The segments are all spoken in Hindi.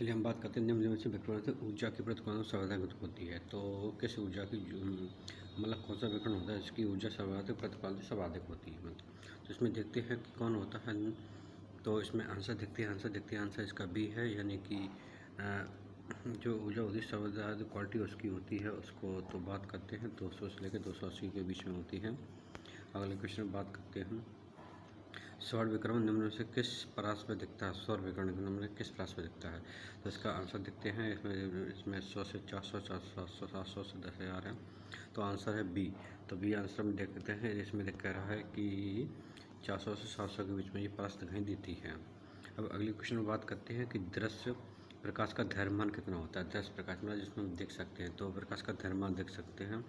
चलिए हम बात करते हैं निम्न में से विकिरण से ऊर्जा की प्रतिपादन सर्वाधिक होती है। तो किस ऊर्जा की मतलब कौन सा विकिरण होता है जिसकी ऊर्जा सर्वाधिक प्रतिपादन सर्वाधिक होती है। मतलब तो इसमें देखते हैं कि कौन होता है। तो इसमें आंसर देखते हैं आंसर इसका बी है, यानी कि जो ऊर्जा होती है सर्वाधिक क्वालिटी उसकी होती है उसको। तो बात करते हैं 200 से लेकर 280 के बीच में होती है। अगले क्वेश्चन में बात करते हैं सौर विकिरण निम्न में से किस परास में दिखता है। सौर विकिरण निम्न में किस परास में दिखता है। तो इसका आंसर देखते हैं। इसमें 100 से 400, 400, 700, 700 से 10,000 है। तो आंसर है बी। तो बी आंसर में देखते हैं। इसमें कह रहा है कि 400 से 700 के बीच में ये परास दिखाई देती है। अब अगले क्वेश्चन में बात करते हैं कि दृश्य प्रकाश का धैर्यमान कितना होता है। दृश्य प्रकाश मतलब जिसमें हम देख सकते हैं, तो प्रकाश का धैर्यमान देख सकते हैं।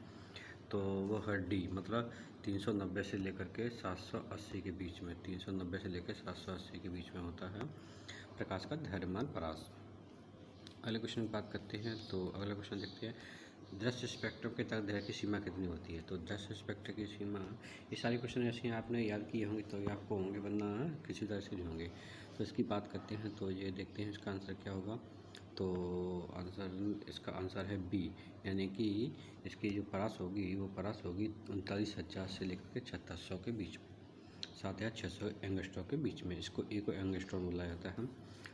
तो वो है डी, मतलब 390 से लेकर के 780 के बीच में, 390 से लेकर 780 के बीच में होता है प्रकाश का धैर्यमान परास। अगले क्वेश्चन की बात करते हैं। तो अगला क्वेश्चन देखते हैं दृश्य स्पेक्ट्रम के तक दैर्घ्य की सीमा कितनी होती है। तो दृश्य स्पेक्ट्रम की सीमा, ये सारे क्वेश्चन ऐसे हैं आपने याद किए होंगे तो ये आपको होंगे, वरना किसी तरह से नहीं होंगे। तो इसकी बात करते हैं। तो ये देखते हैं इसका आंसर क्या होगा। तो इसका आंसर है बी, यानी कि इसकी जो परास होगी वो परास होगी 39,000 से लेकर के 7600 के बीच में, 7,600 एंगस्ट्रॉम के बीच में। इसको ए को एंगस्ट्रॉम बोला जाता है।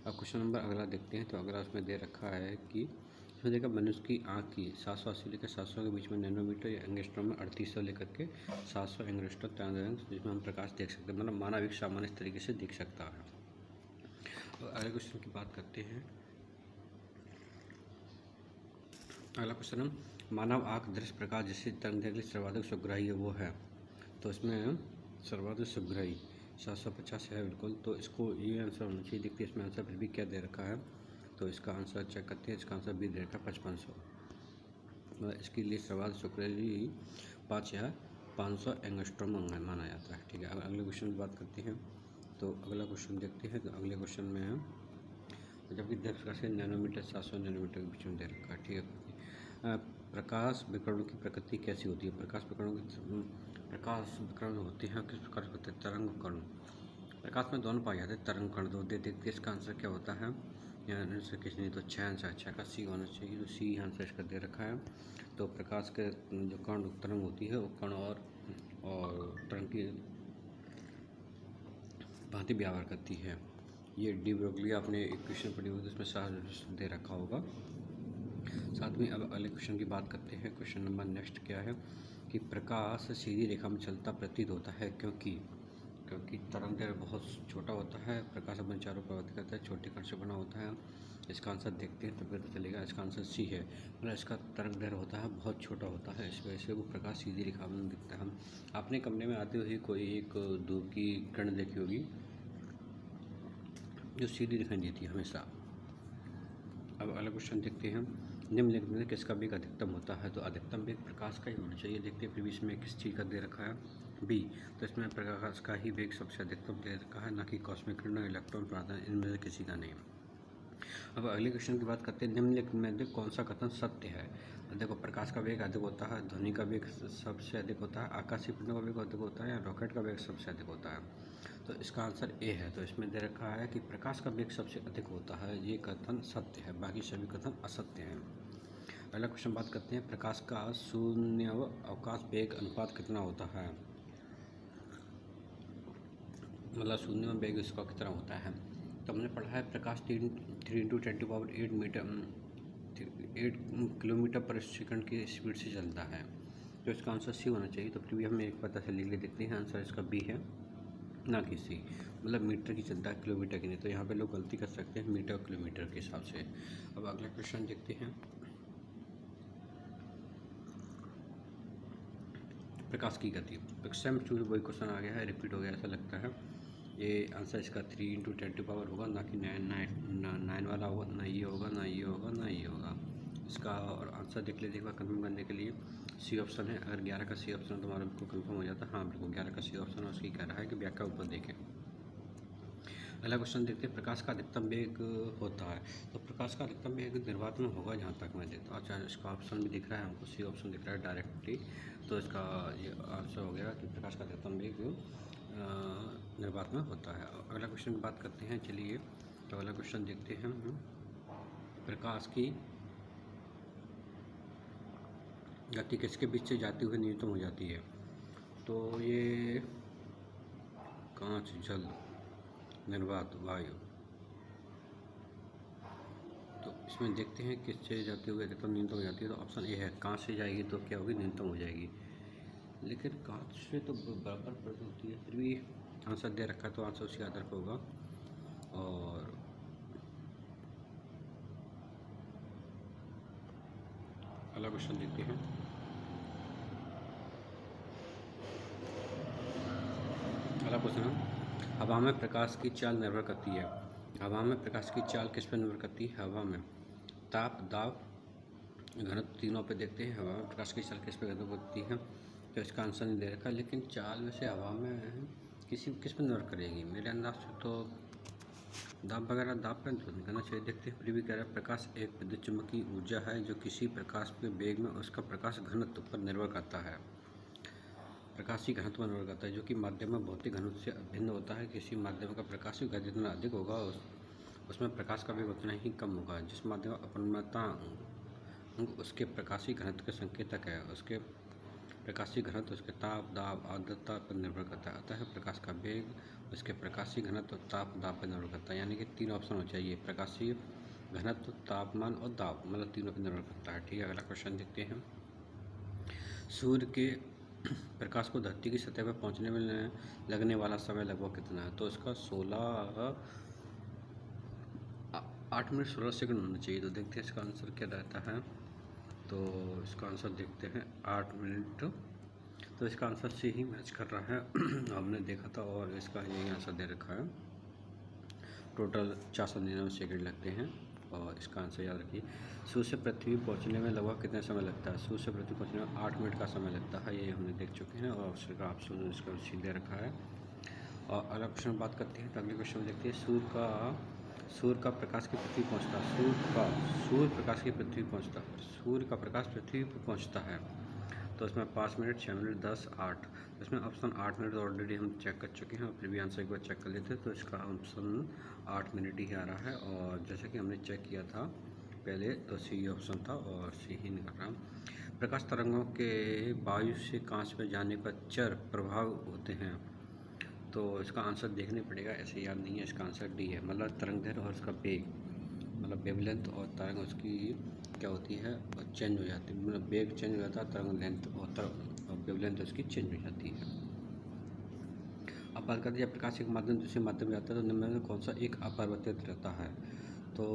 अब क्वेश्चन नंबर अगला देखते हैं। तो अगला उसमें दे रखा है कि इसमें देखा मनुष्य की आँख की 780 लेकर 700 के बीच में नैनोमीटर या एंगस्ट्रॉम में 3800 लेकर के 700 एंगस्ट्रॉम तक जिसमें हम प्रकाश देख सकते हैं, मतलब मानव एक सामान्य तरीके से दिख सकता है। और अगले क्वेश्चन की बात करते हैं। अगला क्वेश्चन हम मानव आँख दृश्य प्रकाश जिससे तरंग सर्वाधिक सुग्राही है वो है। तो इसमें सर्वाधिक सुग्राही 750 है बिल्कुल। तो इसको ये आंसर होना चाहिए। देखते हैं इसमें आंसर फिर भी क्या दे रखा है। तो इसका आंसर चेक करते हैं। इसका आंसर भी दे रखा है 5500। मतलब इसके लिए सर्वाधिक सुग्राही 5,500 एंगस्ट्रॉम माना जाता है। ठीक है, अब अगले क्वेश्चन की बात करते हैं। तो अगला क्वेश्चन देखते हैं। तो अगले क्वेश्चन में है जबकि दृश्य प्रकाश से नैनोमीटर 700 नैनोमीटर के बीच में दे रखा है। ठीक है, प्रकाश विकिरणों की प्रकृति कैसी होती है। प्रकाश विकिरण होते हैं किस प्रकार होते हैं। तरंग कण, प्रकाश में दोनों पाए जाते हैं, तरंग कण। दो देखते हैं इसका आंसर क्या होता है। या से किस नहीं तो 6 आंसर, 6 का सी होना चाहिए। तो सी आंसर इसका दे रखा है। तो प्रकाश के जो कण तरंग होती है वो कण और तरंग की भांति व्यवहार करती है। ये डी ब्रोगली आपने एक क्वेश्चन पढ़ी होगी, उसमें साथ दे रखा होगा साथ में। अब अगले क्वेश्चन की बात करते हैं। क्वेश्चन नंबर नेक्स्ट क्या है कि प्रकाश सीधी रेखा में चलता प्रतीत होता है क्योंकि तरंग दैर्घ्य बहुत छोटा होता है। प्रकाश अपने चारों प्रवृत्ति करता है, छोटे कण से बना होता है। इसका आंसर देखते हैं तो पता चलेगा। इसका आंसर सी है, मतलब इसका तरंग दैर्घ्य होता है बहुत छोटा होता है, इस वजह से वो प्रकाश सीधी रेखा में दिखता है। आपने कमरे में आते हुए कोई एक धूप की किरण देखी होगी जो सीधी दिखाई देती है हमेशा। अब अगला क्वेश्चन देखते हैं। निम्नलिखित में किसका वेग अधिकतम होता है। तो अधिकतम वेग प्रकाश का ही होना चाहिए। देखते हैं फिर भी इसमें किस चीज़ का दे रखा है, बी। तो इसमें प्रकाश का ही वेग सबसे अधिकतम दे रखा है, ना कि कॉस्मिक किरण, इलेक्ट्रॉन, प्रोटॉन, इनमें से किसी का नहीं। अब अगले क्वेश्चन की बात करते हैं। निम्नलिखित में कौन सा कथन सत्य है। देखो, प्रकाश का वेग अधिक होता है, ध्वनि का वेग सबसे अधिक होता है, आकाशीय पिंडों का वेग अधिक होता है, या रॉकेट का वेग सबसे अधिक होता है। तो इसका आंसर ए है। तो इसमें दे रखा है कि प्रकाश का वेग सबसे अधिक होता है, ये कथन सत्य है, बाकी सभी कथन असत्य हैं। अगला क्वेश्चन बात करते हैं। प्रकाश का शून्य अवकाश वेग अनुपात कितना होता है। मतलब शून्य में वेग इसका कितना होता है। तो हमने पढ़ा है प्रकाश 3 × 10⁸ मीटर 8 किलोमीटर पर सेकंड की स्पीड से चलता है। तो इसका आंसर सी होना चाहिए। तो फिर भी हम एक पता से लिख ले देखते हैं। आंसर इसका बी है, ना कि सी। मतलब मीटर की चलता है, किलोमीटर की नहीं। तो यहाँ पे लोग गलती कर सकते हैं मीटर किलोमीटर के हिसाब से। अब अगला क्वेश्चन देखते हैं। प्रकाश की गति, सेम टू वही क्वेश्चन आ गया है, रिपीट हो गया ऐसा लगता है। ये आंसर इसका 3 × 10⁻⁴ होगा, ना कि 9 वाला होगा। ना ये होगा, ना ये होगा, ना ये होगा। इसका और आंसर देख लीजिए एक बार कन्फर्म करने के लिए। सी ऑप्शन है। अगर 11 का सी ऑप्शन है तो हमारा बिल्कुल कन्फर्म हो जाता है। हाँ बिल्कुल 11 का सी ऑप्शन है। उसकी कह रहा है कि व्याख्या ऊपर देखें। अगला क्वेश्चन देखते हैं। प्रकाश का अधिकतम वेग होता है। तो प्रकाश का अधिकतम वेग निर्वात में होगा, जहाँ तक मैं देखता हूँ। अच्छा, इसका ऑप्शन भी दिख रहा है हमको, सी ऑप्शन दिख रहा है डायरेक्टली। तो इसका ये आंसर हो गया कि प्रकाश का अधिकतम वेग निर्वात में होता है। अगला क्वेश्चन की बात करते हैं। चलिए तो अगला क्वेश्चन देखते हैं हम। प्रकाश की गति किसके बीच से जाती हुई न्यूनतम हो जाती है? तो ये कांच, जल, निर्वात, वायु। तो इसमें देखते हैं किससे जाते हुए अधिकतम न्यूनतम हो जाती है। तो ऑप्शन ए है, कांच से जाएगी तो क्या होगी? न्यूनतम हो जाएगी। लेकिन कांच से तो बराबर प्रति होती है, फिर भी आंसर दे रखा है तो आंसर उसी आधार पर होगा। और अगला क्वेश्चन देखते हैं। अगला क्वेश्चन है, हवा में प्रकाश की चाल निर्भर करती है। हवा में प्रकाश की चाल किस पर निर्भर करती है? हवा में ताप, दाब, घनत्व, तीनों पे देखते हैं हवा में प्रकाश की चाल किस पर निर्भर करती है। तो इसका आंसर नहीं दे रखा, लेकिन चाल वैसे हवा में किस पर निर्भर करेगी? मेरे अंदाज से तो दाब वगैरह, दाब पर तो नहीं करना चाहिए। देखते हैं, फिर भी कह रहा है प्रकाश एक विद्युत चुम्बकीय ऊर्जा है जो किसी प्रकाश के वेग में उसका प्रकाश घनत्व पर निर्भर करता है। प्रकाशीय घनत्व पर निर्भर करता है, जो कि माध्यम में भौतिक घनत्व से भिन्न होता है। किसी माध्यम का प्रकाशीय घनत्व जितना अधिक होगा उसमें प्रकाश का वेग उतना ही कम होगा। जिस माध्यम का अपरिमेयता अंक उसके प्रकाशीय घनत्व के संकेतक है। उसके प्रकाशीय घनत्व उसके ताप, दाब, आर्द्रता पर निर्भर करता है। अतः प्रकाश का वेग उसके प्रकाशीय घनत्व, ताप, दाब पर निर्भर करता है। यानी कि 3 ऑप्शन हो चाहिए, प्रकाशीय घनत्व, तापमान और दाब, मतलब तीनों पर निर्भर करता है। ठीक है, अगला क्वेश्चन देखते हैं। सूर्य के प्रकाश को धरती की सतह पर पहुंचने में लगने वाला समय लगभग कितना है? तो इसका 8 मिनट 16 सेकंड होना चाहिए। तो देखते हैं इसका आंसर क्या रहता है। तो इसका आंसर देखते हैं 8 मिनट। तो इसका आंसर से ही मैच कर रहा है हमने देखा था, और इसका यही आंसर दे रखा है। टोटल 499 सेकंड लगते हैं। और इसका आंसर याद रखिए, सूर्य से पृथ्वी पहुंचने में लगभग कितना समय लगता है? सूर्य से पृथ्वी पहुंचने में 8 मिनट का समय लगता है। ये हमने देख चुके हैं, और उसका ऑप्शन इसका सीधे रखा है। और अगला क्वेश्चन बात करते हैं, तो अगले क्वेश्चन में देखते हैं, सूर्य का प्रकाश की पृथ्वी पहुँचता है। सूर्य प्रकाश की पृथ्वी पहुँचता है। सूर्य का प्रकाश पृथ्वी पर पहुँचता है। तो इसमें 5 मिनट, 6 मिनट, 10, 8। इसमें ऑप्शन 8 मिनट ऑलरेडी हम चेक कर चुके हैं, और फिर भी आंसर एक बार चेक कर लेते हैं। तो इसका ऑप्शन 8 मिनट ही आ रहा है। और जैसे कि हमने चेक किया था पहले, तो सी ऑप्शन था, और सी ही निकल रहा। प्रकाश तरंगों के वायु से कांच में जाने पर चर प्रभाव होते हैं। तो इसका आंसर देखने पड़ेगा, ऐसे याद नहीं है। इसका आंसर डी है, मतलब तरंग दैर्ध्य और उसका वेग, मतलब वेवलेंथ और तरंग उसकी क्या होती है, चेंज हो जाती है। मतलब वेग चेंज हो जाता है, तरंग लेंथ और वेवलेंथ उसकी चेंज हो जाती है। अब बात करते हैं, जब प्रकाश एक माध्यम दूसरे माध्यम में जाता है तो निम्न में कौन सा एक अपरिवर्तित रहता है? तो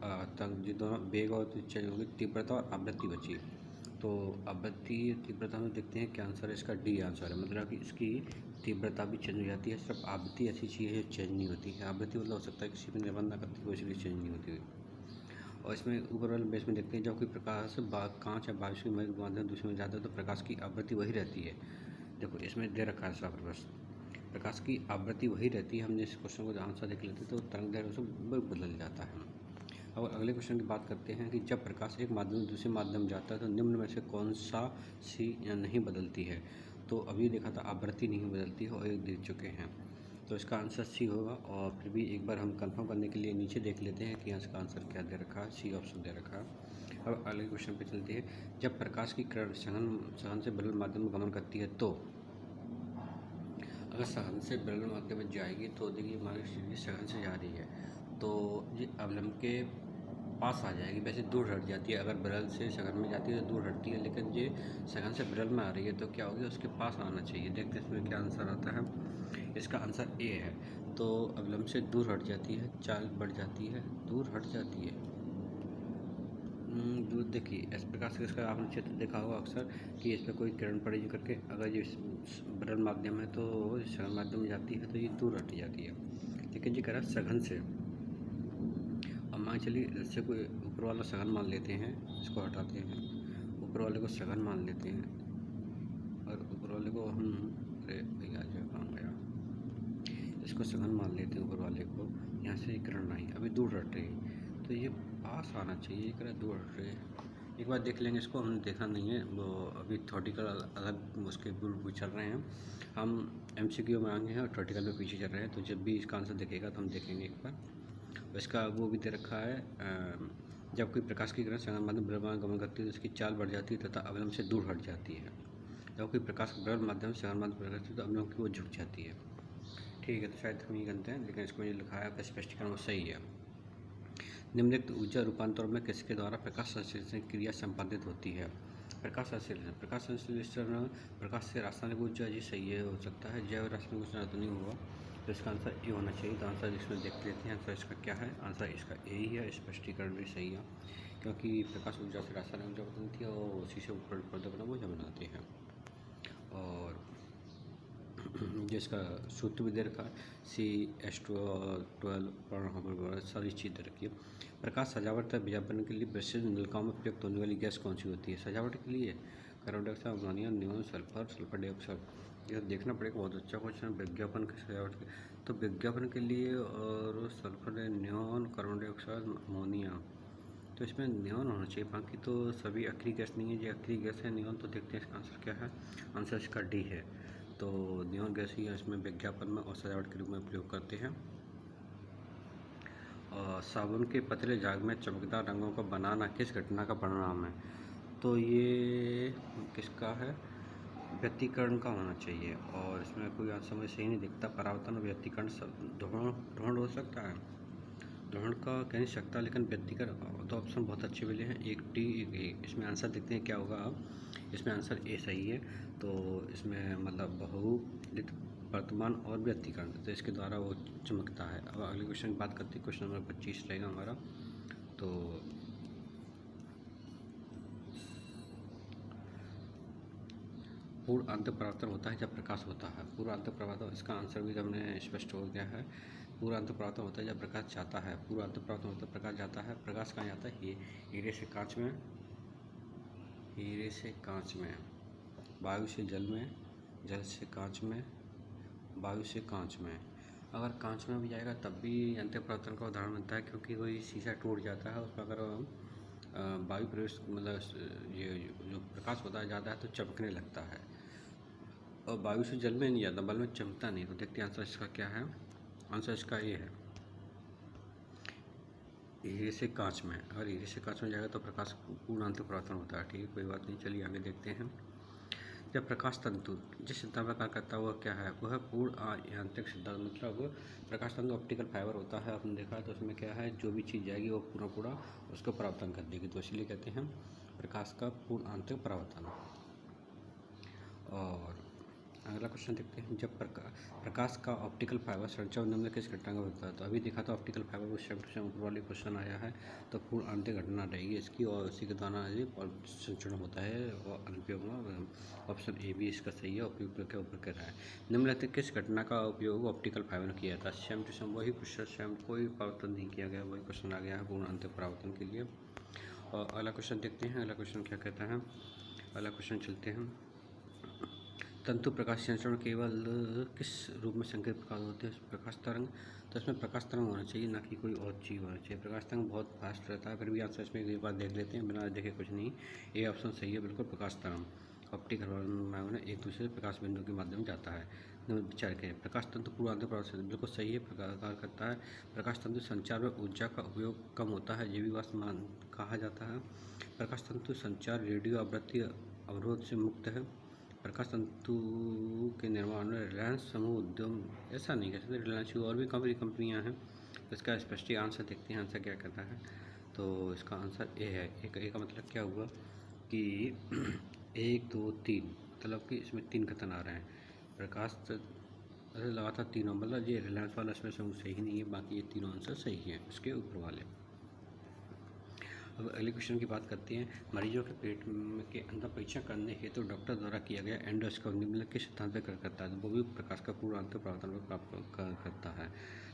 जो दोनों वेग और चेंज होगी, तीव्रता और आवृत्ति बची। तो आवृत्ति, तीव्रता में देखते हैं क्या आंसर है इसका। डी आंसर है, मतलब कि इसकी तीव्रता भी चेंज हो जाती है। सिर्फ आवृत्ति ऐसी चीज़ है चेंज नहीं होती है। आवृत्ति मतलब हो सकता है किसी पर निर्भर ना करती हो, इसलिए चेंज नहीं होती हुई। और इसमें ऊपर वाले बेस में देखते हैं, जब कोई प्रकाश कांच या बारिश के माध्यम दूसरे में जाता है तो प्रकाश की आवृत्ति वही रहती है। देखो इसमें दे रखा है साफ, बस प्रकाश की आवृत्ति वही रहती है। हमने इस क्वेश्चन को आंसर देख लेते तो तरंग दैर्ध्य उसमें बदल जाता है। अब अगले क्वेश्चन की बात करते हैं कि जब प्रकाश एक माध्यम से दूसरे माध्यम जाता है तो निम्न में से कौन सा सी नहीं बदलती है? तो अभी देखा था आवृत्ति नहीं बदलती है, और एक देख चुके हैं। तो इसका आंसर सी होगा। और फिर भी एक बार हम कंफर्म करने के लिए नीचे देख लेते हैं कि इसका आंसर क्या दे रखा है। सी ऑप्शन दे रखा है। अब अगले क्वेश्चन पे चलते हैं, जब प्रकाश की किरण सघन से विरल माध्यम में गमन करती है तो, अगर सघन से विरल माध्यम में जाएगी तो देखिए हमारी सीढ़ी सघन से जा रही है, तो ये अवलंब के पास आ जाएगी। वैसे दूर हट जाती है, अगर विरल से सघन में जाती है तो दूर हटती है, लेकिन ये सघन से विरल में आ रही है तो क्या होगी, उसके पास आना चाहिए। देखते हैं इसमें क्या आंसर आता है। इसका आंसर ए है। तो अवलंब से दूर हट जाती है, चाल बढ़ जाती है, दूर हट जाती है। दूर देखिए इस प्रकार से इसका आपने चित्र देखा होगा अक्सर कि इस पर कोई किरण पड़ेगी करके, अगर ये विरल माध्यम है तो सघन माध्यम में जाती है तो ये दूर हट जाती है। लेकिन ये कह रहा है सघन से। अब मान चलिए इससे कोई ऊपर वाला सघन मान लेते हैं, इसको हटाते हैं, ऊपर वाले को सघन मान लेते हैं, और ऊपर वाले को हम, अरे भैया जो काम गया, इसको सघन मान लेते हैं ऊपर वाले को। यहाँ से किरण आई, अभी दूर हट रही, तो ये पास आना चाहिए, ये कह दूर हट रही है। एक बार देख लेंगे इसको, हमने देखा नहीं है वो, अभी थ्योरेटिकल अलग उसके बुल चल रहे हैं। हम एमसीक्यू में आगे हैं और थ्योरेटिकल में पीछे चल रहे हैं। तो जब भी इसका आंसर देखेगा तो हम देखेंगे एक बार। इसका वो भी दे रखा है जब कोई प्रकाश की किरण संगम माध्यम द्रव्यमान गमन करती है तो इसकी चाल बढ़ जाती है तथा अवलंब से दूर हट जाती है। जब कोई प्रकाश द्रव्य माध्यम से संगम माध्यम प्रकाश करती है तो अवलंब की ओर झुक जाती है। ठीक है, तो शायद हम ये करते हैं, लेकिन इसको जो लिखा है आपका स्पष्टीकरण वो सही है। निम्नलिखित ऊर्जा रूपांतरण में किसके द्वारा प्रकाश संश्लेषण क्रिया संपादित होती है? प्रकाश संश्लेषण प्रकाश से रासायनिक ऊर्जा, जी सही है, हो सकता है। जैव रासायनिक ऊर्जा तो नहीं होगा, तो इसका आंसर ए होना चाहिए। तो आंसर इसमें देख लेते हैं, आंसर इसका क्या है। आंसर इसका ए ही है, स्पष्टीकरण भी सही है, क्योंकि प्रकाश ऊर्जा से रासायनिक ऊर्जा बनती है और उसी से ऊपर बना ऊर्जा बनाते हैं। और जिसका सूत्र भी दे रखा है CH12 सारी चीज़ दे रखी है। प्रकाश सजावट तथा विज्ञापन के लिए विशिष्ट नलिकाओं में प्रयुक्त होने वाली गैस कौन सी होती है? सजावट के लिए carbon dioxide, ammonia, neon, sulphur, sulphur dioxide. यह देखना पड़ेगा, बहुत अच्छा क्वेश्चन है। विज्ञापन की सजावट के, तो विज्ञापन के लिए और sulphur, neon, carbon dioxide, ammonia, तो इसमें नियोन होना चाहिए। बाकी तो सभी अक्रिय गैस नहीं है, जो अक्रिय गैस है नियोन। तो देखते हैं इसका आंसर क्या है। आंसर इसका डी है। तो नियोन गैस ही इसमें विज्ञापन में और सजावट के रूप में प्रयोग करते हैं। और साबुन के पतले झाग में चमकदार रंगों का बनाना किस घटना का परिणाम है? तो ये किसका है? व्यतिकरण का होना चाहिए। और इसमें कोई आंसर मुझे सही नहीं दिखता। परावर्तन और व्यतिकरण ध्रुवण हो सकता है, ध्रुवण का कह नहीं सकता, लेकिन व्यतिकरण तो ऑप्शन बहुत अच्छे मिले हैं, एक डी एक ए। इसमें आंसर देखते हैं क्या होगा अब। इसमें आंसर ए सही है। तो इसमें मतलब बहुलित वर्तमान और व्यतिकरण, तो इसके द्वारा वो चमकता है। अब अगले क्वेश्चन की बात करते हैं, क्वेश्चन नंबर 25 रहेगा हमारा। तो पूर्ण अंत परावर्तन होता है जब प्रकाश होता है। पूर्ण अंत परावर्तन, इसका आंसर भी हमने स्पष्ट हो गया है। पूर्ण अंत परावर्तन होता है जब प्रकाश जाता है। पूर्ण अंत परावर्तन होता है प्रकाश जाता है। प्रकाश कहाँ जाता है? ये हीरे से कांच में, हीरे से कांच में, वायु से जल में, जल से कांच में, वायु से कांच में। अगर कांच में भी जाएगा तब भी अंत परावर्तन का उदाहरण बनता है, क्योंकि कोई शीशा टूट जाता है, उसमें अगर वायु प्रवेश मतलब ये जो प्रकाश होता है ज़्यादा है तो चमकने लगता है। और वायु से जल में नहीं जाता, बल में चमकता नहीं। तो देखते हैं आंसर इसका क्या है। आंसर इसका ये है, हीरे से कांच में। अगर हीरे से कांच में जाएगा तो प्रकाश पूर्ण अंत परावर्तन होता है। ठीक है, कोई बात नहीं, चलिए आगे देखते हैं। जब प्रकाश तंतु जिस सिद्धांत पर कार्य करता है वह क्या है? वह पूर्ण यांत्रिक सिद्धांत, मतलब प्रकाश तंतु ऑप्टिकल फाइबर होता है, आपने देखा है। तो उसमें क्या है, जो भी चीज़ जाएगी वो पूरा उसको परावर्तन कर देगी, तो इसलिए कहते हैं प्रकाश का पूर्ण आंतरिक परावर्तन। और अगला क्वेश्चन देखते हैं। जब प्रकाश का ऑप्टिकल फाइबर संचरण निम्न किस घटना का होता है? तो अभी देखा था ऑप्टिकल फाइबर को सेम टू सेम ऊपर वाले क्वेश्चन आया है, तो पूर्ण आंतरिक घटना रहेगी इसकी, और उसी के द्वारा संचरण होता है। और अनुपयोग में ऑप्शन ए भी इसका सही है, उपयोग के ऊपर कर रहा है। निम्नलिखित किस घटना का उपयोग ऑप्टिकल फाइबर में किया जाता है? सेम टू सेम वही क्वेश्चन, सेम कोई परिवर्तन नहीं किया गया, वही क्वेश्चन आ गया है पूर्ण आंतरिक परावर्तन के लिए। और अगला क्वेश्चन देखते हैं, अगला क्वेश्चन क्या कहता है। अगला क्वेश्चन चलते हैं। तंतु प्रकाश संचरण केवल किस रूप में संकेत प्रकाश होते हैं? प्रकाश तरंग, तो इसमें प्रकाश तरंग होना चाहिए, ना कि कोई और चीज़ होना चाहिए। प्रकाश तरंग बहुत फास्ट रहता है, फिर भी आंसर इसमें एक बार देख लेते हैं, बिना देखे कुछ नहीं। ये ऑप्शन सही है बिल्कुल, प्रकाश तरंग ऑप्टिकल में एक दूसरे प्रकाश बिंदु के माध्यम जाता है। विचार करें, प्रकाश तंतु पूर्ण आंतरिक परावर्तन बिल्कुल सही है, प्रकार करता है। प्रकाश तंतु संचार में ऊर्जा का उपयोग कम होता है, ये भी बात कहा जाता है। प्रकाश तंतु संचार रेडियो आवृत्ति अवरोध से मुक्त है। प्रकाश तंतु के निर्माण में रिलायंस समूह उद्यम, ऐसा नहीं कह सकते, रिलायंस की और भी काफ़ी कंपनियां हैं। तो इसका स्पष्ट आंसर देखते हैं, आंसर क्या कहता है। तो इसका आंसर ए है। ए का मतलब क्या हुआ कि 1 2 3, मतलब कि इसमें 3 कथन आ रहे हैं। प्रकाश लगातार तीनों, मतलब ये रिलायंस वाला इसमें समूह सही नहीं है, बाकी ये तीनों आंसर सही हैं इसके ऊपर वाले। अब अगले क्वेश्चन की बात करते हैं। मरीजों के पेट के अंदर परीक्षण करने हेतु डॉक्टर द्वारा किया गया एंडोस्कोपी निम्नलिखित किस सिद्धांत पर कार्य करता है? वो भी प्रकाश का पूर्ण आंतरिक परावर्तन पर कार्य करता है।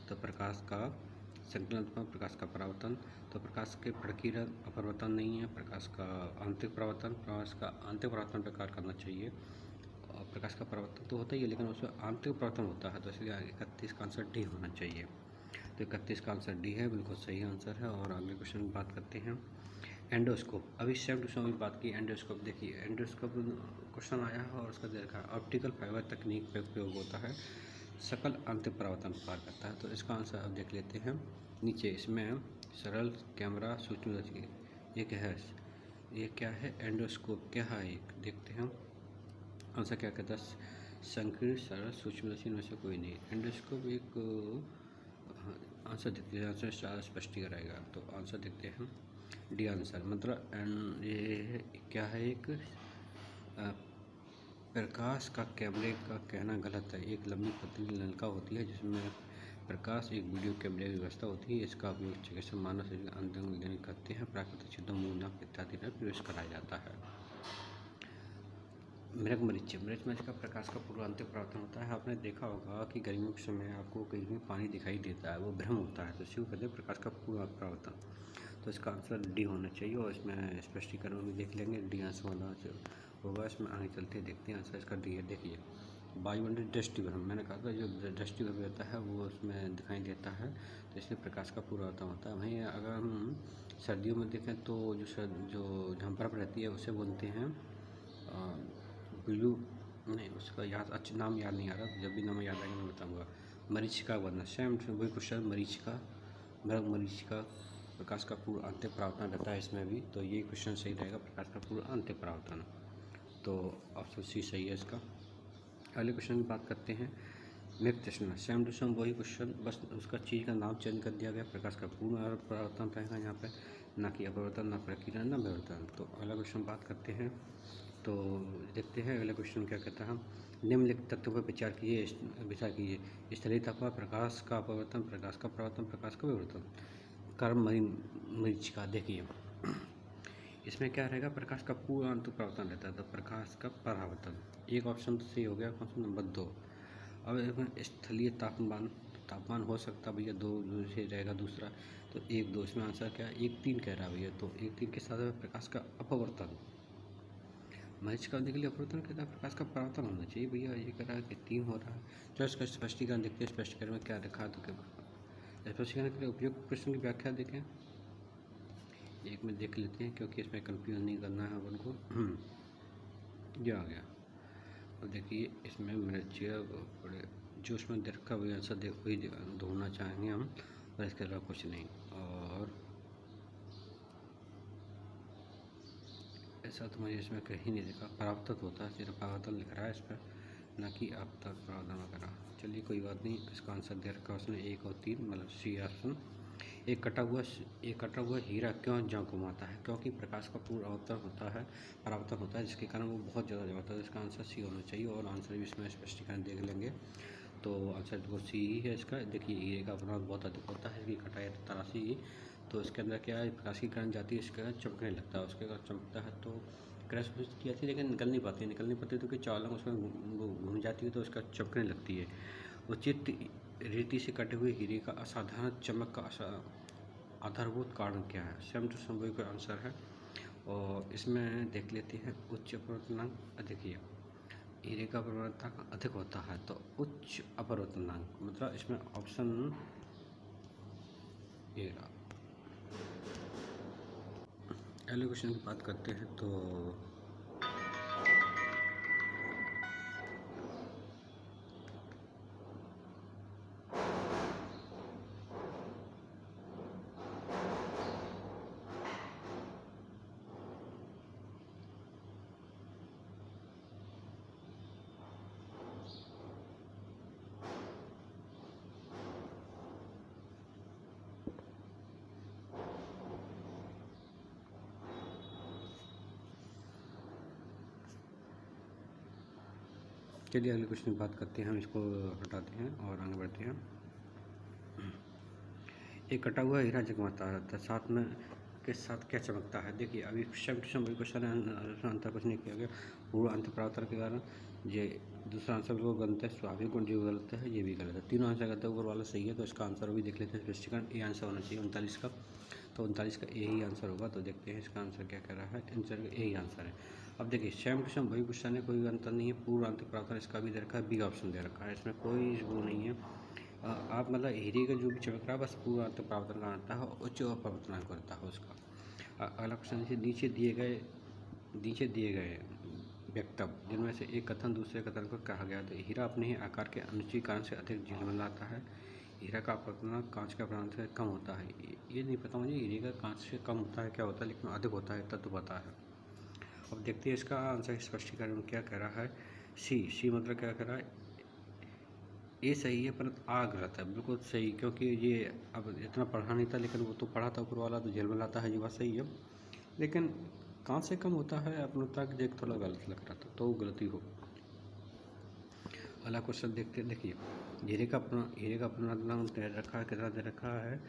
तो प्रकाश का संकलनात्मक, प्रकाश का परावर्तन, तो प्रकाश के प्रकीर्णन अपवर्तन नहीं है, प्रकाश का आंतरिक परावर्तन, प्रकाश का आंतरिक परावर्तन पर कार्य करना चाहिए। और प्रकाश का परावर्तन तो होता ही है, लेकिन उसमें आंतरिक परावर्तन होता है, तो इसलिए 31 का आंसर डी होना चाहिए। तो 31 का आंसर डी है, बिल्कुल सही आंसर है। और अगले क्वेश्चन की बात करते हैं। एंडोस्कोप, अभी सेम टू सेम अभी बात की। एंडोस्कोप देखिए, एंडोस्कोप क्वेश्चन आया है और उसका देखा ऑप्टिकल फाइबर तकनीक पर उपयोग होता है, सकल आंतरिक परावर्तन कार्य करता है। तो इसका आंसर अब देख लेते हैं। नीचे इसमें सरल कैमरा सूक्ष्मदर्शी। ये क्या है? ये क्या है? एंडोस्कोप। क्या है एक? देखते हैं हम। आंसर क्या कहता है? संकीर्ण सरल सूक्ष्मदर्शी में से कोई नहीं। एंडोस्कोप एक आंसर देखते हैं, आंसर ज़्यादा स्पष्ट कराएगा। तो आंसर देखते हैं हम। D answer. मतलब ये क्या है? एक प्रकाश का कैमरे का कहना गलत है। एक लंबी पतली नलिका होती है जिसमें प्रकाश एक वीडियो कैमरे की व्यवस्था होती है। इसका उपयोग चिकित्सक मानव शरीर के अंदर लेने करते हैं। प्राकृतिक चीज़ों मुँह नाक इत्यादि में प्रवेश कराया जाता है। मृग मरीच का प्रकाश का पूर्वांतरिक परावर्तन होता है। आपने देखा होगा कि गर्मियों के समय आपको कहीं भी पानी दिखाई देता है, वो भ्रम होता है, तो इसी को कहते हैं प्रकाश का पूर्व परावर्तन। तो इसका आंसर डी होना चाहिए और इसमें स्पष्टीकरण भी देख लेंगे। डी आंसर होना होगा। इसमें आगे चलते देखते हैं। आंसर इसका डी है। देखिए वायुमंडलीय दृष्टिभ्रम, मैंने कहा था जो दृष्टिभ्रम रहता है वो उसमें दिखाई देता है, तो इसलिए प्रकाश का पूर्वावर्तन होता है। वहीं अगर हम सर्दियों में देखें तो जो जहाँ बर्फ़ रहती है उसे बोलते हैं ब्लू, नहीं उसका अच्छा नाम याद नहीं आ रहा, जब भी नाम याद आएगा मैं बताऊँगा। मरीचिका बनना सेम वही क्वेश्चन। मरीचिका प्रकाश का पूर्व अंत्य परावर्तन रहता है इसमें भी, तो ये क्वेश्चन सही रहेगा, प्रकाश का पूर्व अंत्य परावर्तन। तो ऑप्शन सी सही है इसका। अगले क्वेश्चन की बात करते हैं। मेघ तृष्णा सेम टू सेम वही क्वेश्चन, बस उसका चीज़ का नाम चेंज कर दिया गया। प्रकाश का पूर्ण परावर्तन रहेगा यहाँ पे, ना कि अपवर्तन, ना प्रकीर्णन, ना विवर्तन। तो अगला क्वेश्चन बात करते हैं। तो देखते हैं अगला क्वेश्चन क्या कहता है। निम्नलिखित तथ्यों पर विचार कीजिए। स्थलीय तापमान, प्रकाश का अपवर्तन, प्रकाश का परावर्तन, प्रकाश का विवर्तन। कर्म मरीचिका। देखिए इसमें क्या रहेगा? प्रकाश का पूर्ण अंत परावर्तन रहता है, तो प्रकाश का परावर्तन। एक ऑप्शन तो सही हो गया। कौन सा? नंबर 2। अब इसमें स्थलीय तापमान हो सकता है भैया, 2 से रहेगा दूसरा, तो 1 2 इसमें आंसर क्या है? 1 3 कह रहा है भैया, तो 1 3 के साथ प्रकाश का अपवर्तन। मरीचिका के लिए अपवर्तन कहता है, प्रकाश का परावर्तन होना चाहिए भैया, ये कह रहा है कि 3 हो रहा है। जो इसका स्पष्टीकरण देखते हैं। स्पष्टीकरण में क्या रखा है? तो स्पष्टीकरण के लिए उपयुक्त प्रश्न की व्याख्या देखें। एक में देख लेते हैं क्योंकि इसमें कंफ्यूज नहीं करना है अपन को। ये आ गया। और देखिए इसमें मरीचिका जो उसमें देखा वही आंसर वही ढूंढना चाहेंगे हम, और इसके अलावा कुछ नहीं। और ऐसा तो मुझे इसमें कहीं नहीं देखा। परावर्तन होता है, सिर्फ परावर्तन लिख रहा है इस पर, ना कि अब तक परावर्तन वगैरह। चलिए कोई बात नहीं। इसका आंसर दे रखा है उसने 1 और 3, मतलब सी ऑप्शन। एक कटा हुआ हीरा क्यों जंग घुमाता है? क्योंकि प्रकाश का परावर्तन होता है जिसके कारण वो बहुत ज़्यादा जगता है। इसका आंसर सी होना चाहिए, और आंसर भी इसमें स्पष्टीकरण देख लेंगे। तो आंसर तो सी ही है इसका। देखिए हीरे का अपराध बहुत अधिक होता है, इसकी कटाई तराशी, तो इसके अंदर क्या है? प्रकाश की किरण जाती है, इसके अंदर चमकने लगता है। उसके बाद चमकता है तो क्रैश की जाती है, लेकिन निकल नहीं पाती तो कि चालक उसमें घूम जाती है तो उसका चमकने लगती है। उचित रीति से कटे हुए हीरे का असाधारण चमक का आधारभूत कारण क्या है? सेम टू सेम वही का आंसर है। और इसमें देख लेते हैं उच्च अपवर्तनांक। देखिए हीरे का अपवर्तनांक अधिक होता है, तो उच्च अपवर्तनांक मतलब इसमें ऑप्शन ए रहा। अगले क्वेश्चन की बात करते हैं। तो चलिए अगले क्वेश्चन की बात करते हैं। हम इसको हटाते हैं और आगे बढ़ते हैं। एक कटा हुआ हीरा जगमगाता है, साथ में के साथ क्या चमकता है? देखिए अभी सेम टू सेम वही क्वेश्चन है, अंतर कुछ नहीं किया गया। पूर्व अंत परावर्तन के कारण ये दूसरा आंसर बिल्कुल गलत है। स्वाभाविक गुण जो गलत है, ये भी गलत है। तीनों आंसर गलत है, ऊपर वाला सही है, तो इसका आंसर भी देख लेते हैं। स्पष्टीकरण ए आंसर होना चाहिए 39 का, तो 39 का ए ही आंसर होगा। तो देखते हैं इसका आंसर क्या कह रहा है। आंसर ए ही आंसर है। अब देखिए सेम टू सेम वही क्वेश्चन है, कोई अंतर नहीं है। पूर्व अंत परावर्तन इसका भी दे रखा है, बी ऑप्शन दे रखा है, इसमें कोई वो नहीं है। आप मतलब हीरे का जो भी चमक रहा है बस पूर्व अंत परावर्तन का आता है, उच्च अपवर्तनांक करता है उसका। अगला क्वेश्चन नीचे दिए गए वक्तव्य जिनमें से एक कथन दूसरे कथन को कहा गया। तो हीरा अपने ही आकार के अनुचित कारण से अधिक झिलमिलाता है। हीरा का अपना कांच के अपरांत से कम होता है। ये नहीं पता मुझे हीरे का कांच से कम होता है क्या होता है, लेकिन अधिक होता है इतना तो पता है। अब देखते हैं इसका आंसर स्पष्टीकरण में क्या कह रहा है। सी मतलब क्या कह रहा है, ये सही है पर आ गलत है। बिल्कुल सही, क्योंकि ये अब इतना पढ़ा नहीं था, लेकिन वो तो पढ़ा था ऊपर वाला, तो जेल में लाता है, ये बात सही है। लेकिन कहाँ से कम होता है अपने तक देख थोड़ा गलत लग रहा था, तो गलती हो। अगला क्वेश्चन देखते हैं। देखिए हीरे का अपना दाम दे रखा है, कितना दे रखा है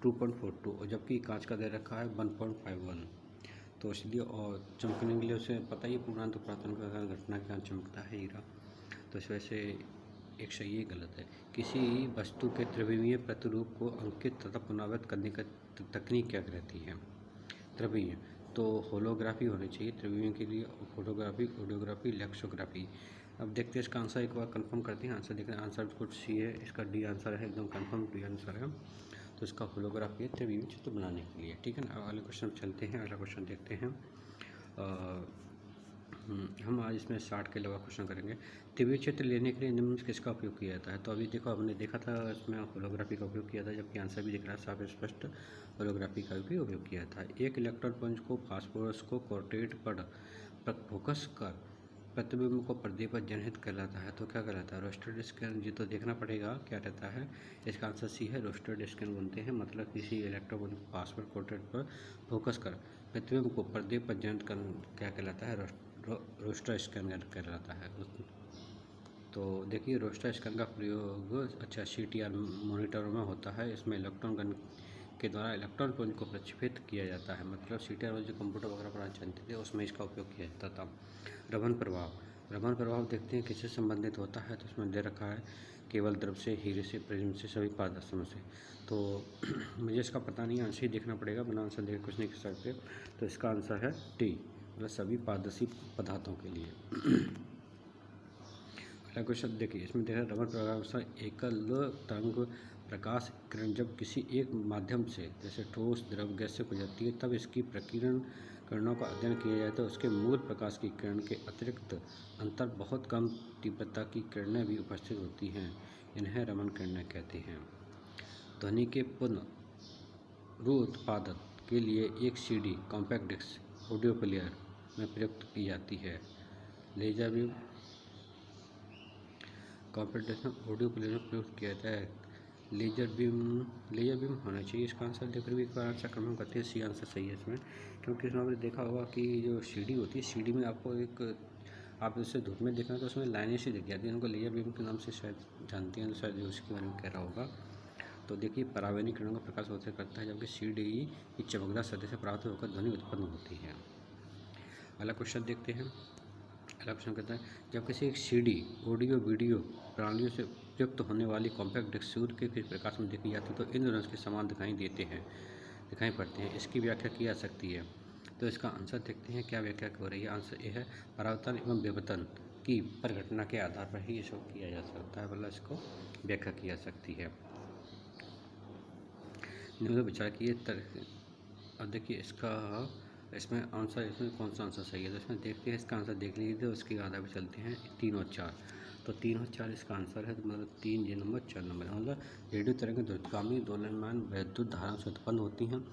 2.42, और जबकि कांच का दे रखा है 1.51। तो इसलिए और चमकने के लिए उसे पता ही पुराना तो पुरातन का घटना के कारण चमकता है हीरा, तो इस वजह से एक सही है गलत है। किसी वस्तु के त्रिविमीय प्रतिरूप को अंकित तथा पुनरावृत्त करने का तकनीक क्या कहती है। त्रिविमीय तो होलोग्राफी होनी चाहिए त्रिविमीय के लिए, फोटोग्राफी, ऑडियोग्राफी, लेक्सोग्राफी। अब देखते हैं इसका आंसर, एक बार कंफर्म करते हैं आंसर। देखते हैं आंसर कुछ सी है, इसका डी आंसर है, एकदम कंफर्म डी आंसर है। तो इसका होलोग्राफी है त्रिविमीय चित्र बनाने के लिए। ठीक है ना। अगले क्वेश्चन चलते हैं। अगला क्वेश्चन देखते हैं। हम आज इसमें 60 के अलावा क्वेश्चन करेंगे। त्रिविमीय चित्र लेने के लिए निम्न में किसका उपयोग किया जाता है। तो अभी देखो हमने देखा था इसमें होलोग्राफी का उपयोग किया था, जबकि आंसर भी दिख रहा है साफ स्पष्ट, होलोग्राफी का भी उपयोग किया था। एक इलेक्ट्रॉन पुंज को फास्फोरस को कोर्टेट पर फोकस कर प्रतिबिंब को पर्दे पर जनहित कहलाता है, तो क्या कहलाता है। Roasted scan. जी तो देखना पड़ेगा क्या रहता है। इसका आंसर सी है, रोस्टेड स्कैन बनते हैं। मतलब किसी इलेक्ट्रॉन को फास्फोरस कोर्टेट पर फोकस कर प्रतिबिंब को पर्दे पर जनहित कर क्या कहलाता है, रोस्टर स्कैन कहलाता है। तो देखिए रोस्टर स्कैन का प्रयोग अच्छा CTR मॉनिटरों में होता है। इसमें इलेक्ट्रॉन गन के द्वारा इलेक्ट्रॉन पुंज को प्रक्षेपित किया जाता है। मतलब CTR जो कंप्यूटर वगैरह पढ़ाना चाहते थे उसमें इसका उपयोग किया जाता था। रमन प्रभाव देखते हैं किससे संबंधित होता है। तो उसमें दे रखा है केवल द्रव से, हीरे से, प्रिज्म से, सभी पारदर्शियों से। तो मुझे इसका पता नहीं, आंसर ही देखना पड़ेगा, बिना आंसर देखे कुछ नहीं कर सकते। तो इसका आंसर है टी, मतलब सभी पारदर्शी पदार्थों के लिए। अगला क्वेश्चन देखिए, इसमें देखा रमन प्रभाव से एकल तरंग प्रकाश किरण जब किसी एक माध्यम से जैसे ठोस, द्रव, गैस से गुजरती है, तब इसकी प्रकीर्णन किरणों का अध्ययन किया जाए तो उसके मूल प्रकाश की किरण के अतिरिक्त अंतर बहुत कम तीव्रता की किरणें भी उपस्थित होती हैं। इन्हें रमन किरणें कहते हैं। ध्वनि के पुनरुत्पादन के लिए एक CD compact disc audio player में प्रयुक्त की जाती है। लेजर बीम कॉम्पैक्ट डिस्क में ऑडियो प्लेयर में प्रयुक्त किया जाता है। लेजर बीम होना चाहिए इसका आंसर। देखकर भी एक बार आंसर कंफर्म करते हैं। सी आंसर सही है इसमें, क्योंकि इसमें आपने देखा होगा कि जो CD होती है, CD में आपको एक, आप उससे धूप में देखना तो उसमें लाइनें सी दिख जाती हैं। उनको लेजर बीम के नाम से शायद जानते हैं, तो शायद उसके बारे में कह रहा होगा। तो देखिए परावैनिक किरणों का प्रकाश होते करता है, जबकि CD की चमकदार सतह से प्राप्त होकर ध्वनि उत्पन्न होती है। अगला क्वेश्चन देखते हैं। अगला क्वेश्चन कहता है, जब किसी एक CD ऑडियो वीडियो प्रणालियों से उपयुक्त होने वाली कॉम्पैक्ट डिस्क सूर्य के किस प्रकाश में देखी जाती है, तो इंद्रधनुष के समान दिखाई पड़ते हैं। इसकी व्याख्या की जा सकती है। तो इसका आंसर देखते हैं क्या व्याख्या हो रही है। आंसर ये है, परावर्तन एवं विवर्तन की परिघटना के आधार पर ही ये सब किया जा सकता है, मतलब इसको व्याख्या की जा सकती है। निम्न विचार किए अब देखिए इसमें आंसर, इसमें कौन सा आंसर सही है। तो इसमें देखते हैं, इसका आंसर देख लीजिए, तो उसके आधार पर चलते हैं 3 और 4। तो 3 और 4 इसका आंसर है। तो मतलब 3 ये नंबर 4 नंबर, मतलब रेडियो तरंगें द्रुतगामी दोलनमान वैद्युत धाराओं से उत्पन्न होती हैं।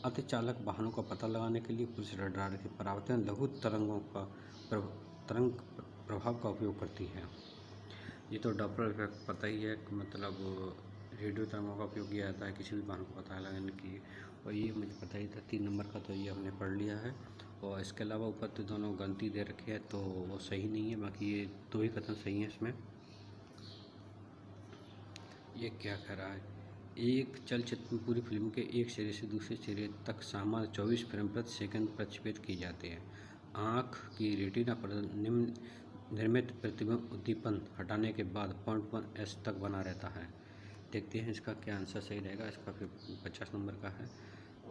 अतिचालक वाहनों का पता लगाने के लिए पुलिस रडार के परावर्तन लघु तरंगों का तरंग प्रभाव का उपयोग करती है। ये तो डॉपलर इफेक्ट पता ही है, मतलब रेडियो तरंगों का उपयोग किया जाता है किसी भी वाहन को पता लगाने के लिए, और ये मुझे पता ही था 3 नंबर का, तो ये हमने पढ़ लिया है। और इसके अलावा ऊपर तो दोनों गलती दे रखे हैं, तो वो सही नहीं है। बाकी ये 2 ही कथन सही हैं इसमें। ये क्या कह रहा है, एक चलचित्र में पूरी फिल्म के एक सिरे से दूसरे सिरे तक सामान्य 24 फ्रेम प्रति सेकंड प्रक्षेपित किए जाते हैं। आँख की रेटिना पर निर्मित प्रतिबिंब उद्दीपन हटाने के बाद 0.1 तक बना रहता है। देखते हैं इसका क्या आंसर सही रहेगा। इसका फिर 50 नंबर का है,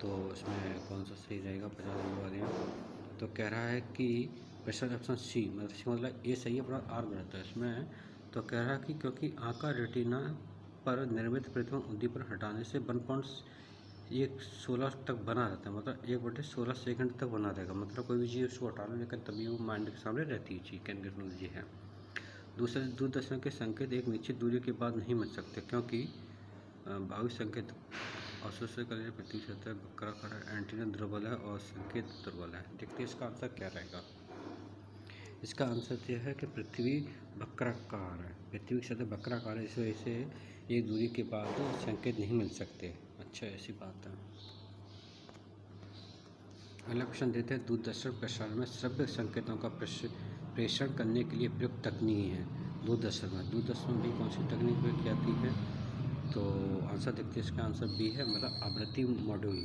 तो इसमें कौन सा सही रहेगा 50 नंबर वाले में। तो कह रहा है कि प्रश्न ऑप्शन सी, मतलब ए सही है पर आर गलत है इसमें। तो कह रहा है कि क्योंकि आँख का रेटिना पर निर्मित प्रतिबिंब उद्दीपन हटाने से 1.16 तक बना रहता है, मतलब 1/16 सेकंड तक बना रहेगा। मतलब कोई भी चीज़ उसको हटा लो, लेकिन तभी वो माइंड के सामने रहती है चीज़। कैन टेक्नोलॉजी है। दूरदर्शन के संकेत एक निश्चित दूरी के बाद नहीं मिल सकते, क्योंकि वायु संकेत अवशोषण करने पृथ्वी सतह वक्राकार है, एंटीना दुर्बल है और संकेत दुर्बल है। देखते हैं इसका आंसर क्या रहेगा। इसका आंसर यह है कि पृथ्वी वक्राकार है। पृथ्वी की सतह वक्राकार है, इस वजह से एक दूरी के बाद संकेत नहीं मिल सकते। अच्छा, ऐसी बात है। अगला क्वेश्चन देते हैं, दूरदर्शन प्रसारण में श्रव्य संकेतों का प्रेषण करने के लिए प्रयुक्त तकनीक है। दूरदर्शन में भी कौन सी तकनीक प्रयोग की जाती है? तो आंसर देखते हैं, इसका आंसर बी है, मतलब आवृत्ति मॉड्यूल,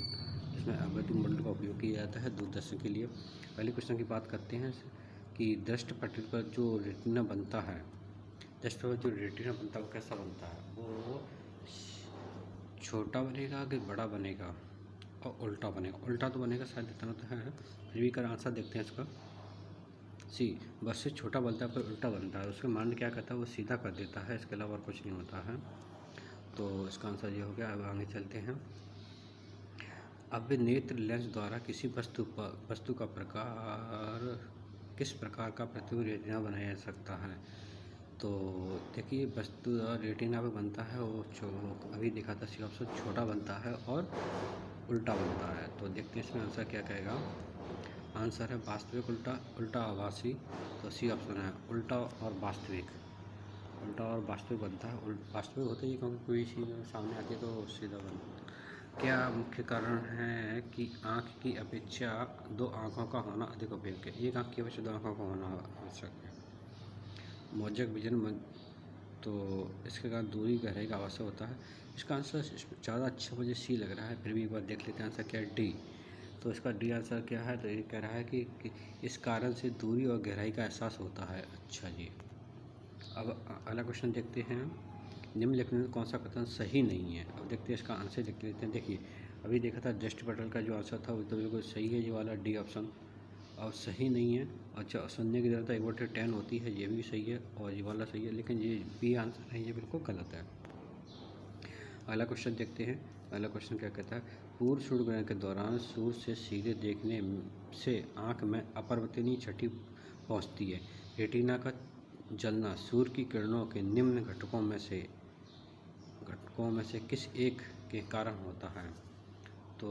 जिसमें आवृत्ति मॉड्यूल का उपयोग किया जाता है दूरदर्शन के लिए। पहले क्वेश्चन की बात करते हैं कि दृष्ट पटल पर जो रेटिना बनता है, दृष्ट पर जो रेटिना बनता है वो कैसा बनता है? वो छोटा बनेगा कि बड़ा बनेगा और उल्टा बनेगा? उल्टा तो बनेगा शायद, इतना तो है, फिर भी कर आंसर देखते हैं इसका। सी, बस से छोटा बनता है पर उल्टा बनता है। उसका माइंड क्या करता है, वो सीधा कर देता है, इसके अलावा और कुछ नहीं होता है। तो इसका आंसर ये हो गया। अब आगे चलते हैं। अब नेत्र लेंस द्वारा किसी वस्तु का प्रकार, किस प्रकार का प्रतिबिंब रेटिना बनाया जा सकता है? तो देखिए, वस्तु रेटिना पे बनता है वो अभी देखा था, सी ऑप्शन छोटा बनता है और उल्टा बनता है। तो देखते हैं इसमें आंसर क्या कहेगा। आंसर है वास्तविक उल्टा, उल्टा आभासी। तो सी ऑप्शन है उल्टा और वास्तविक। उल्टा और वास्तविक बनता है, वास्तविक होता है क्योंकि कोई चीज़ सामने आती है तो सीधा बनता है। क्या मुख्य कारण है कि आँख की अपेक्षा दो आँखों का होना अधिक उपयोगी है? एक आँख की अपेक्षा दो आँखों का होना आवश्यक है। मौजक विजन, तो इसके कारण दूरी गहराई का आवश्यक होता है। इसका आंसर ज़्यादा अच्छा मुझे सी लग रहा है, फिर भी एक बार देख लेते हैं आंसर क्या है, डी। तो इसका डी आंसर क्या है? तो ये कह रहा है कि इस कारण से दूरी और गहराई का एहसास होता है। अच्छा जी। अब अगला क्वेश्चन देखते हैं, निम्नलिखित में कौन सा कथन सही नहीं है? अब देखते हैं इसका आंसर देख लेते हैं। देखिए, अभी देखा था दृष्टि पटल का जो आंसर था वो तो बिल्कुल सही है, ये वाला डी ऑप्शन। और सही नहीं है, अच्छा, सुनने की ज़रूरत 1/10 होती है, ये भी सही है, और ये वाला सही है, लेकिन ये बी आंसर है, ये बिल्कुल गलत है। अगला क्वेश्चन देखते हैं। अगला क्वेश्चन क्या कहता है, पूर्व सूर्य ग्रहण के दौरान सूर्य से सीधे देखने से आँख में अपरिवर्तनीय क्षति पहुँचती है। रेटिना का जलना सूर्य की किरणों के निम्न घटकों में से किस एक के कारण होता है? तो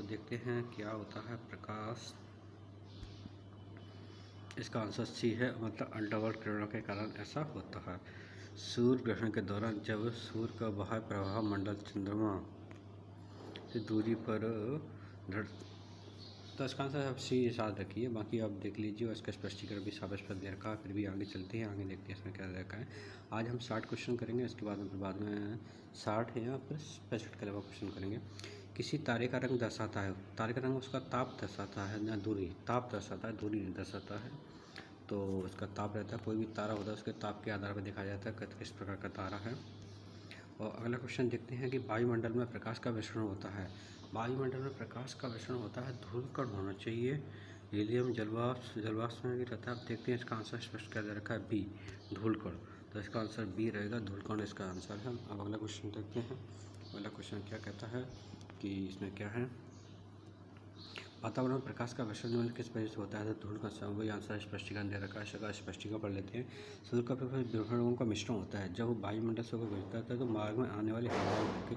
देखते हैं क्या होता है, प्रकाश। इसका आंसर सी है, मतलब अल्ट्रावायलेट किरणों के कारण ऐसा होता है। सूर्य ग्रहण के दौरान जब सूर्य का बाह्य प्रभाव मंडल चंद्रमा से दूरी पर तो इसका आंसर सी याद रखिए, बाकी आप देख लीजिए, और इसका स्पष्टीकरण भी साफ स्पष्ट दे रखा है। फिर भी आगे चलते हैं, आगे देखते हैं इसमें क्या रखा है। आज हम 60 क्वेश्चन करेंगे, इसके बाद में 60 है या फिर 65 के अलावा क्वेश्चन करेंगे। किसी तारे का रंग दर्शाता है, तारे का रंग उसका ताप दर्शाता है ना दूरी, ताप दर्शाता है, दूरी नहीं दर्शाता है। तो उसका ताप रहता है, कोई भी तारा होता है उसके ताप के आधार पर देखा जाता है किस प्रकार का तारा है। और अगला क्वेश्चन देखते हैं कि वायुमंडल में प्रकाश का विसरण होता है। वायुमंडल में प्रकाश का विसरण होता है, धूल कण होना चाहिए, हीलियम जलवाष्प में भी रहता है। अब देखते हैं इसका आंसर स्पष्ट क्या दे रखा है, बी, धूल कण। तो इसका आंसर बी रहेगा, धूल कण इसका आंसर है। अब अगला क्वेश्चन देखते हैं। अगला क्वेश्चन क्या कहता है कि इसमें क्या है, वातावरण में प्रकाश का विसर्जन किस वजह से होता है? तो धूल का समय, वही आंसर स्पष्टीकरण दे रखा है, इसका स्पष्टीकरण पढ़ लेते हैं। सूर्य का प्रकाश विकिरणों का मिश्रण होता है, जब वो वायुमंडल से होकर गुजरता है तो मार्ग में आने वाले हवाओं के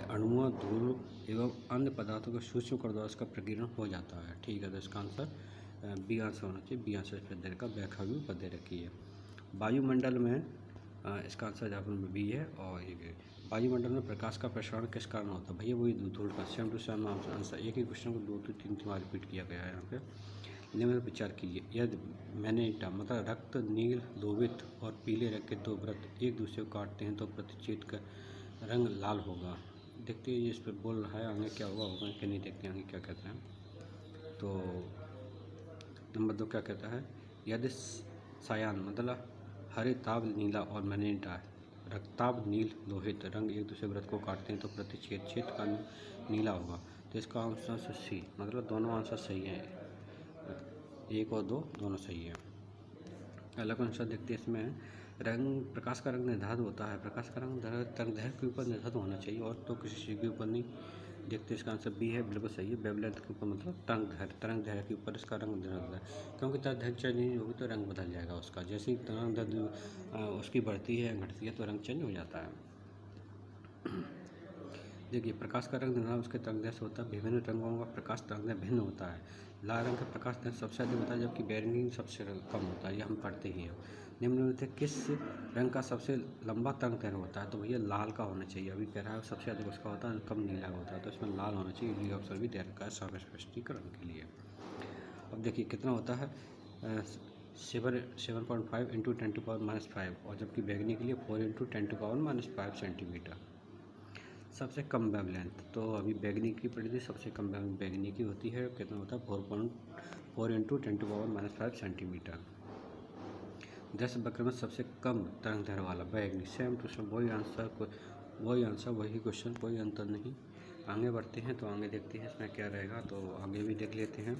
अणुओं, धूल एवं अन्य पदार्थों के सूक्ष्म कण द्वारा इसका प्रकीर्णन हो जाता है। ठीक है, तो इसका आंसर बी आंसर होना चाहिए, बी आंसर इस दे रखा, व्याख्या भी ऊपर दे रखी है। वायुमंडल में इसका आंसर जहाँ बी है। और ये वायुमंडल में प्रकाश का प्रसारण किस कारण होता है? भैया वही धूल का, सेम टू सेम आंसर। एक ही क्वेश्चन को 2 से 3 बार रिपीट किया गया है यहाँ पे। निम्न विचार कीजिए, यदि मैग्नेटा मतलब रक्त, नील, लोहित और पीले रंग के दो वृत्त एक दूसरे को काटते हैं तो प्रतिच्छेद का रंग लाल होगा। देखते हैं इस पर बोल रहा है, आगे क्या होगा कि नहीं, देखते हैं आगे क्या कहते हैं। तो नंबर 2 क्या कहता है, यदि सायान मतलब हरे ताब नीला और मैग्नेटा रक्ताब नील लोहित रंग एक दूसरे व्रत को काटते हैं तो प्रतिच्छेद का नीला होगा। तो इसका आंसर सी, मतलब दोनों आंसर सही हैं, 1 और 2 दोनों सही हैं। अगला आंसर देखते हैं। इसमें प्रकाश का रंग निर्धारित होता है, प्रकाश का रंग तरंगदैर्घ्य के ऊपर निर्धारित होना चाहिए और तो किसी चीज़ के ऊपर नहीं। देखते हैं इसका आंसर बी है, बिल्कुल सही है, वेवलेंथ के ऊपर मतलब तरंगदैर्घ्य के ऊपर इसका रंग निर्धारित होता है, क्योंकि तरंगदैर्घ्य चेंज नहीं होगी तो रंग बदल जाएगा उसका। जैसे ही तरंगदैर्घ्य उसकी बढ़ती है घटती है तो रंग चेंज हो जाता है। देखिए, प्रकाश का रंग निर्धारण उसके तरंगदैर्घ्य से होता है। विभिन्न रंगों का प्रकाश तरंगदैर्घ्य भिन्न होता है। लाल रंग का प्रकाश तरंग सबसे अधिक होता है, जबकि बैंगनी सबसे कम होता है। ये हम पढ़ते ही हैं। निम्नलिखित में किस रंग का सबसे लंबा तरंगदैर्घ्य होता है? तो भैया लाल का होना चाहिए। अभी कह रहा है सबसे अधिक उसका होता है, कम नीला होता है, तो इसमें लाल होना चाहिए। डी ऑप्शन भी दे रखा है स्पष्टीकरण के लिए। अब देखिए कितना होता है, 7.5 इंटू 10⁻⁵, और जबकि बैंगनी के लिए 4 इंटू 10⁻⁵ सेंटीमीटर। सबसे कम वेवलेंथ, तो अभी बैंगनी की पड़ी थी, सबसे कम वेवलेंथ बैंगनी की होती है। कितना होता है? 4 इंटू 10⁻⁵ सेंटीमीटर। दृश्य वक्र में सबसे कम तरंगदैर्घ्य वाला बैंगनी। सेम टू सेम वही आंसर वही क्वेश्चन, कोई अंतर नहीं। आगे बढ़ते हैं तो आगे देखते हैं इसमें क्या रहेगा, तो आगे भी देख लेते हैं।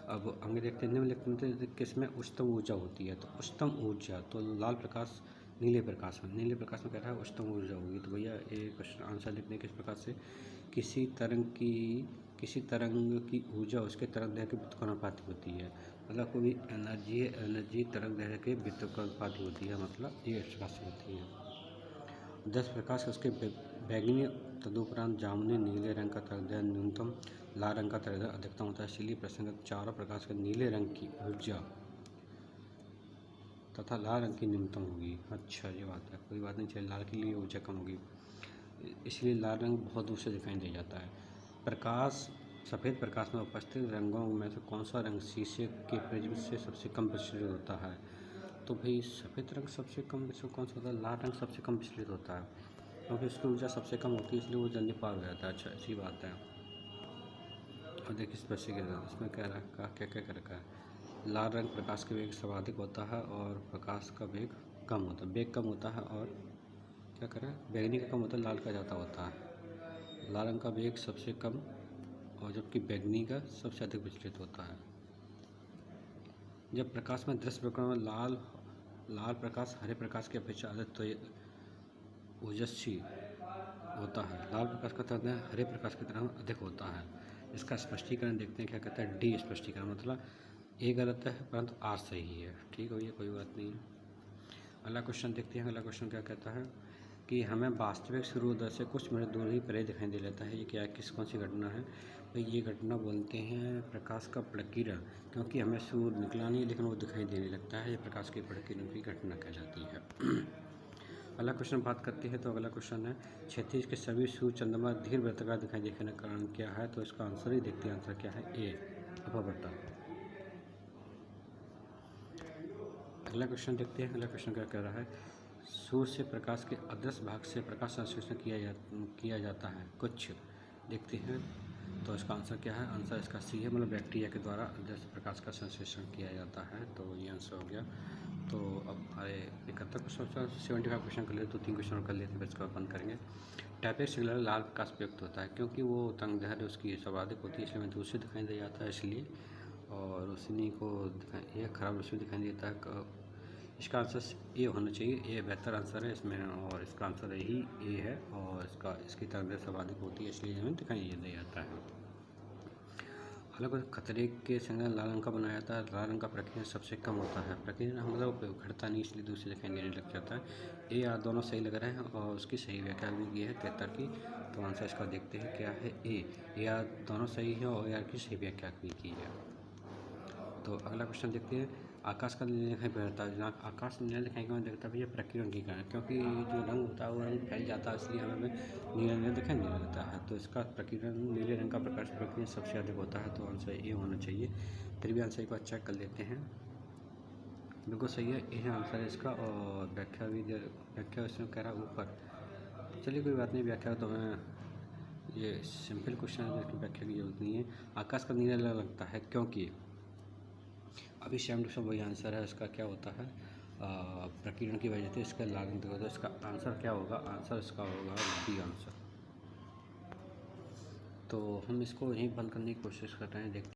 अब आगे देखते हैं निम्नलिखित किसमें उच्चतम ऊर्जा होती है? तो उच्चतम ऊर्जा, तो लाल प्रकाश, नीले प्रकाश में कह रहा है उच्चतम ऊर्जा होगी। तो भैया ये क्वेश्चन आंसर लिखने किस प्रकार से, किसी तरंग की ऊर्जा उसके तरंगदैर्घ्य के व्युत्क्रमानुपाती होती है। मतलब कोई एनर्जी तरंगदैर्घ्य के व्युत्क्रमानुपाती होती है, मतलब ये इस प्रकार से होती है। 10 प्रकाश उसके बैंगनी, तदुपरांत जामुनी, नीले रंग का तरंगदैर्घ्य न्यूनतम, लाल रंग का तरंगदैर्घ्य अधिकतम होता है। इसलिए प्रसंगत चारों प्रकाश के नीले रंग की ऊर्जा तथा लाल रंग की न्यूनतम होगी। अच्छा, ये बात है, कोई बात नहीं, चलिए लाल के लिए ऊर्जा कम होगी, इसलिए लाल रंग बहुत दूर से दिखाई दे जाता है। प्रकाश, सफ़ेद प्रकाश में उपस्थित रंगों में से कौन सा रंग शीशे के प्रिज्म से सबसे कम विचलित होता है? तो भाई सफ़ेद रंग सबसे कम विचलित कौन सा होता है? लाल रंग सबसे कम विचलित होता है, क्योंकि उसकी ऊर्जा सबसे कम होती है, इसलिए वो जल्दी पार हो जाता है। अच्छा, अच्छी बात है। और देखिए स्पष्टीकरण इसमें क्या रखा, क्या क्या कर रखा है। लाल रंग प्रकाश के वेग सर्वाधिक होता है और प्रकाश का वेग कम होता है, वेग कम होता है, और क्या करें, बैंगनी का कम होता है, लाल का ज़्यादा होता है। लाल रंग का वेग सबसे कम, और जबकि बैंगनी का सबसे अधिक विचलित होता है। जब प्रकाश में दृश्य वक्र में लाल प्रकाश हरे प्रकाश की अपेक्षा अधिक ओजस्वी होता है। लाल प्रकाश का तरंगदैर्घ्य हरे प्रकाश की तरह अधिक होता है। इसका स्पष्टीकरण देखते हैं, क्या कहता है? डी स्पष्टीकरण, मतलब ए गलत है परंतु आर सही है। ठीक हो, ये कोई बात नहीं है। अगला क्वेश्चन देखते हैं। अगला क्वेश्चन क्या कहता है कि हमें वास्तविक सूर्योदय से कुछ मिनट दूर ही परे दिखाई दे लेता है। ये क्या, कौन सी घटना है? तो ये घटना बोलते हैं प्रकाश का प्रकीर्णन, क्योंकि हमें सूर्य निकला नहीं लेकिन वो दिखाई देने लगता है, ये प्रकाश के प्रकीर्णन की घटना कहलाती है। अगला क्वेश्चन बात करते हैं, तो अगला क्वेश्चन है क्षितिज के सभी सूर्य चंद्रमा धीर वृत्ताकार दिखाई देने का कारण क्या है? तो इसका आंसर ही देखते हैं। आंसर क्या है? ए, अपवर्तन। अगला क्वेश्चन देखते हैं। अगला क्वेश्चन क्या कह रहा है, सूर्य से प्रकाश के अदृश्य भाग से प्रकाश संश्लेषण किया जाता है। कुछ देखते हैं, तो इसका आंसर क्या है? आंसर इसका सी है, मतलब बैक्टीरिया के द्वारा अदृश्य प्रकाश का संश्लेषण किया जाता है। तो ये आंसर हो गया। तो अब हमारे 71 क्वेश्चन, 75 क्वेश्चन कर लेते, तो 3 क्वेश्चन कर लेते हैं, फिर इसका बंद करेंगे। टाइपेक्स सिग्नल लाल प्रकाश प्रयुक्त होता है, क्योंकि वो तरंगदैर्घ्य उसकी सर्वाधिक होती है, इसलिए हमें दूर से दिखाई दे जाता है, इसलिए, और रोशनी को ये खराब रोशनी दिखाई देता है। इसका आंसर ए होना चाहिए, ए बेहतर आंसर है इसमें, और इसका आंसर यही ए है, और इसकी तरंगदैर्घ्य सर्वाधिक होती है, इसलिए हमें दिखाई दे जाता है। अलग अलग खतरे के सिग्नल लाल रंग का बनाया जाता है। लाल रंग का प्रकीर्णन सबसे कम होता है। प्रकीर्णन मतलब घटता नहीं, इसलिए दूसरे दिखाई देने लग जाता है। ए आर दोनों सही लग रहे हैं, और उसकी सही व्याख्या भी की है 73 की। तो आंसर इसका देखते हैं क्या है? ए आर दोनों सही है, और ए आर की सही व्याख्या भी की है। तो अगला क्वेश्चन देखते हैं, आकाश का नीला दिखाई पड़ता है। जहाँ आकाश नीला दिखाई क्यों देखता है भैया? प्रकीर्णन के कारण, क्योंकि जो रंग होता है वो रंग फैल जाता है, इसलिए हमें नीला दिखाई देने लगता है। तो इसका प्रकीर्णन, नीले रंग का प्रकाश प्रकीर्णन सबसे अधिक होता है, तो आंसर ए होना चाहिए। फिर भी आंसर को चेक कर लेते हैं, बिल्कुल सही है, ये आंसर है इसका। और व्याख्या इसमें कह रहा है ऊपर, चलिए कोई बात नहीं, व्याख्या तो मैं, ये सिंपल क्वेश्चन है, इसकी व्याख्या की जरूरत नहीं है। आकाश का नीला लगता है क्योंकि, अभी सेम टू सेम वही आंसर है। इसका क्या होता है? प्रकीर्णन की वजह से इसका लाल रंग होता है। इसका आंसर क्या होगा? आंसर इसका होगा बी आंसर। तो हम इसको यहीं बंद करने की कोशिश कर रहे हैं, देखते हैं।